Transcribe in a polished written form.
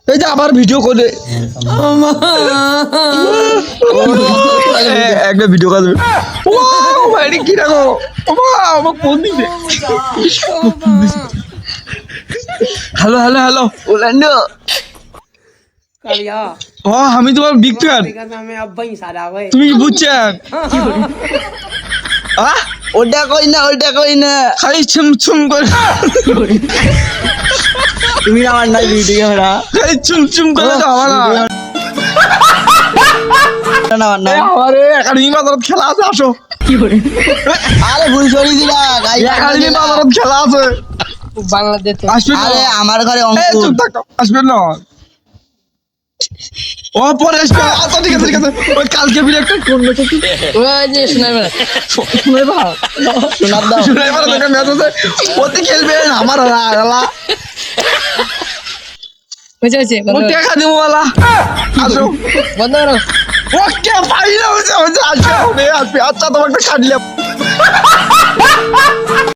এই যে আবার ভিডিও করে একটা ভিডিও করে ভাই কি রাখো আমার ফোন দিবে হ্যালো হ্যালো হ্যালো ওলান্ডো কালিয়া ও আমি তোমার বিগ ফ্যান আমি আব্বাই সাদা ভাই তুমি কি বুঝছেন ওটা কই না খালি ছুম ছুম করে তুমি আমার নাই ভিডিও ক্যামেরা খালি ছুম ছুম করে তো আমার না আমার নাই আমারে একাডেমি বাজারত খেলা আছে আসো আরে ভুল সরি দিলা গাই একাডেমি বাজারত খেলা আছে বাংলাদেশ আসবে আরে আমার ঘরে এই অঙ্কুর চুপ থাকো আসবে না ও পরে আসবে আচ্ছা ঠিক আছে ওই কালকে বিলে একটা কোন ম্যাচ আছে ওই যে স্নাইপার শোনার দাও শুনাইবার একটা ম্যাচ আছে ওতে খেলবে আমার আলা হয়েছে হয়েছে ও টাকা দিব ওলা আসো বন্ধ করো ওকে ফাইনাল হচ্ছে আসবে আসবে আচ্ছা তোমাকে ছাড়লাম